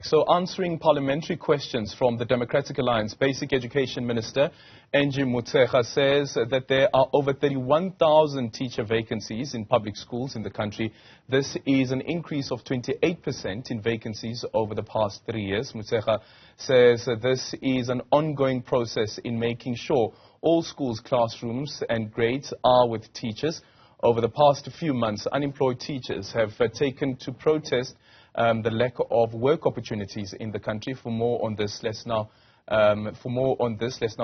So answering parliamentary questions from the Democratic Alliance, Basic Education Minister Angie Motshekga says that there are over 31,000 teacher vacancies in public schools in the country. This is an increase of 28% in vacancies over the past 3 years. Motshekga says this is an ongoing process in making sure all schools' classrooms and grades are with teachers. Over the past few months, unemployed teachers have taken to protest the lack of work opportunities in the country. For more on this, let's now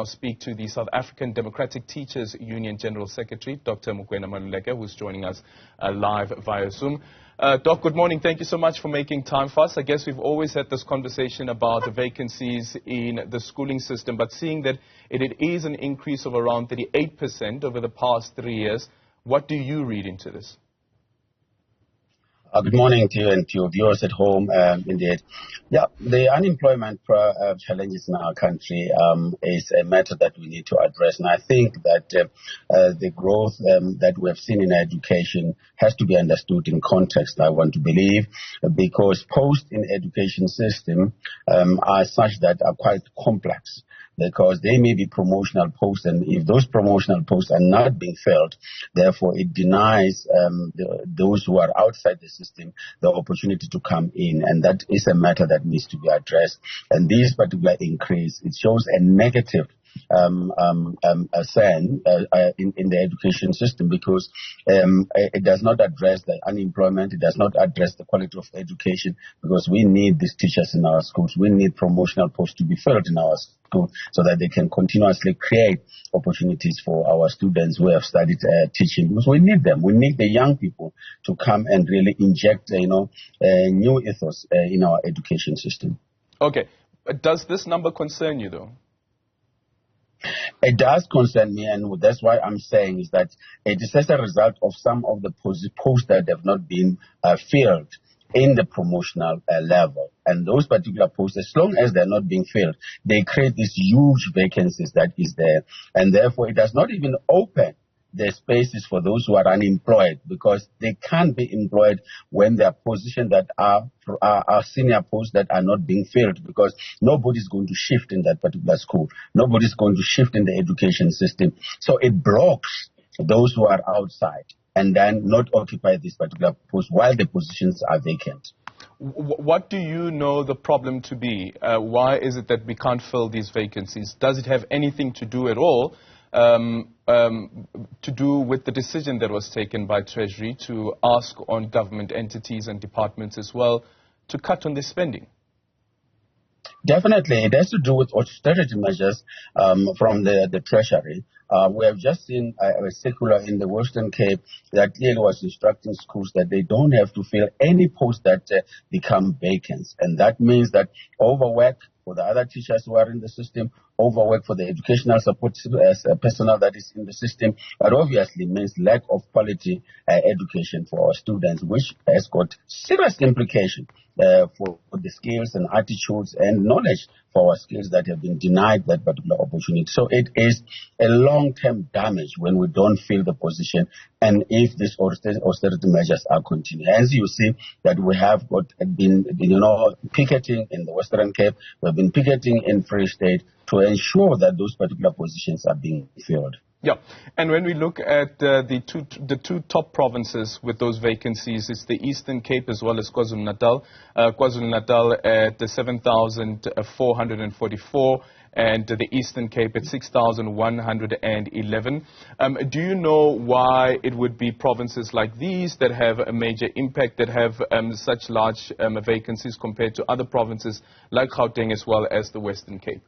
speak to the South African Democratic Teachers Union General Secretary, Dr. Mugwena Maluleke, who's joining us live via Zoom. Doc, good morning. Thank you so much for making time for us. I guess we've always had this conversation about the vacancies in the schooling system, but seeing that it is an increase of around 38% over the past 3 years, what do you read into this? Good morning to you and to your viewers at home. Indeed, the unemployment challenges in our country is a matter that we need to address. And I think that the growth that we have seen in education has to be understood in context, I want to believe, because posts in education system are such that are quite complex, because they may be promotional posts, and if those promotional posts are not being filled, therefore it denies those who are outside the system the opportunity to come in, and that is a matter that needs to be addressed. And this particular increase, it shows a negative in the education system, because it does not address the unemployment, it does not address the quality of education, because we need these teachers in our schools. We need promotional posts to be filled in our schools so that they can continuously create opportunities for our students who have studied teaching, because we need them. We need the young people to come and really inject new ethos in our education system. Okay. Does this number concern you, though? It does concern me, and that's why I'm saying is that it is as a result of some of the posts that have not been filled in the promotional level. And those particular posts, as long as they're not being filled, they create these huge vacancies that is there. And therefore, it does not even open the spaces for those who are unemployed, because they can't be employed when there are positions that are senior posts that are not being filled, because nobody's going to shift in that particular school. Nobody's going to shift in the education system. So it blocks those who are outside and then not occupy this particular post while the positions are vacant. What do you know the problem to be? Why is it that we can't fill these vacancies? Does it have anything to do at all to do with the decision that was taken by Treasury to ask on government entities and departments as well to cut on their spending? Definitely, it has to do with austerity measures from the Treasury. We have just seen a circular in the Western Cape that clearly was instructing schools that they don't have to fill any posts that become vacant. And that means that overwork for the other teachers who are in the system, overwork for the educational support personnel that is in the system, but obviously means lack of quality education for our students, which has got serious implications for the skills and attitudes and knowledge for our skills that have been denied that particular opportunity. So it is a long-term damage when we don't fill the position, and if these austerity measures are continued. As you see that we have been picketing in the Western Cape, we've been picketing in Free State to ensure that those particular positions are being filled. Yeah, and when we look at the two top provinces with those vacancies, it's the Eastern Cape as well as KwaZulu-Natal. KwaZulu-Natal at 7,444 and the Eastern Cape at 6,111. Do you know why it would be provinces like these that have a major impact, that have such large vacancies compared to other provinces like Gauteng as well as the Western Cape?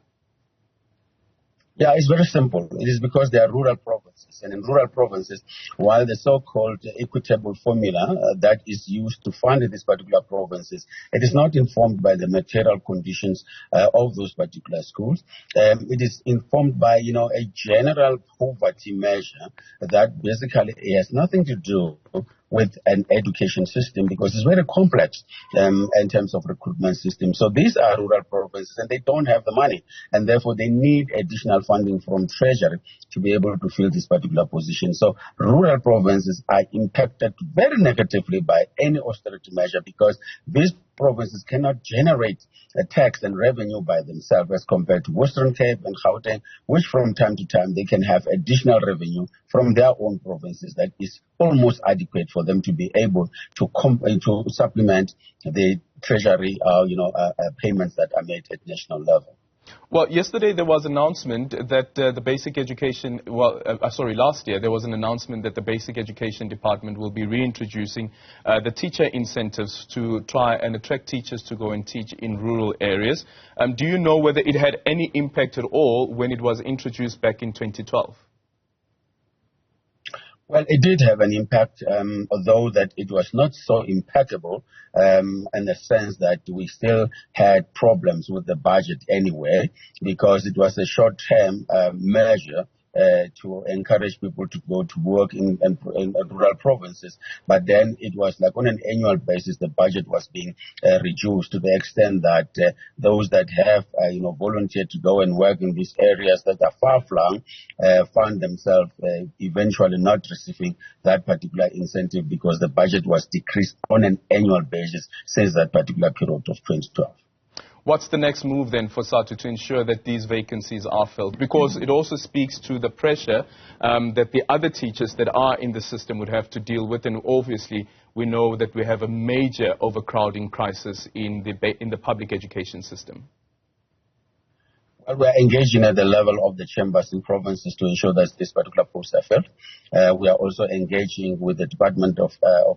Yeah, it's very simple. It is because they are rural provinces. And in rural provinces, while the so-called equitable formula that is used to fund these particular provinces, it is not informed by the material conditions of those particular schools. It is informed by, a general poverty measure that basically has nothing to do with an education system, because it's very complex in terms of recruitment system. So these are rural provinces provinces, and they don't have the money. And therefore, they need additional funding from Treasury to be able to fill this particular position. So rural provinces are impacted very negatively by any austerity measure because these provinces cannot generate a tax and revenue by themselves as compared to Western Cape and Gauteng, which from time to time they can have additional revenue from their own provinces that is almost adequate for them to be able to supplement the treasury payments that are made at national level. Well, yesterday there was an announcement that the basic education, last year there was an announcement that the basic education department will be reintroducing the teacher incentives to try and attract teachers to go and teach in rural areas. Do you know whether it had any impact at all when it was introduced back in 2012? Well, it did have an impact, although that it was not so impeccable in the sense that we still had problems with the budget anyway, because it was a short-term measure to encourage people to go to work in rural provinces. But then it was like on an annual basis, the budget was being reduced to the extent that those that have, volunteered to go and work in these areas that are far-flung found themselves eventually not receiving that particular incentive because the budget was decreased on an annual basis since that particular period of 2012. What's the next move then for SADTU to ensure that these vacancies are filled? Because it also speaks to the pressure that the other teachers that are in the system would have to deal with. And obviously, we know that we have a major overcrowding crisis in the public education system. We're engaging at the level of the chambers in provinces to ensure that this particular posts are filled. We are also engaging with the Department of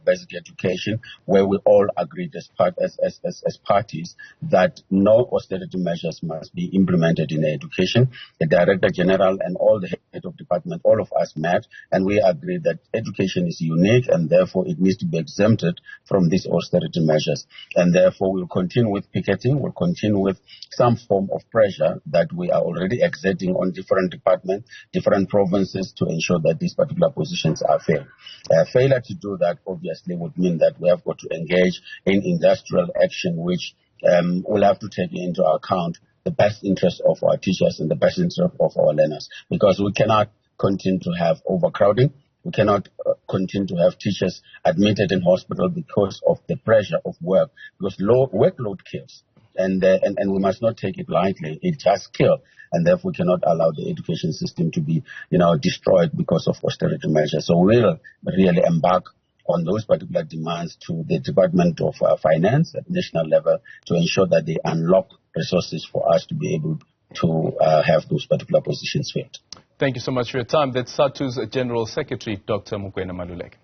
Basic Education, where we all agreed as parties that no austerity measures must be implemented in education. The Director General and all the head of department, all of us met, and we agreed that education is unique and therefore it needs to be exempted from these austerity measures. And therefore we'll continue with picketing, we'll continue with some form of pressure that we are already exerting on different departments, different provinces to ensure that these particular positions are filled. Failure to do that obviously would mean that we have got to engage in industrial action, which will have to take into account the best interest of our teachers and the best interest of our learners, because we cannot continue to have overcrowding. We cannot continue to have teachers admitted in hospital because of the pressure of work, because workload kills. And we must not take it lightly. It just kills, and therefore we cannot allow the education system to be, destroyed because of austerity measures. So we'll really embark on those particular demands to the Department of Finance at national level to ensure that they unlock resources for us to be able to have those particular positions filled. Thank you so much for your time. That's SADTU's General Secretary, Dr. Mugwena Maluleke.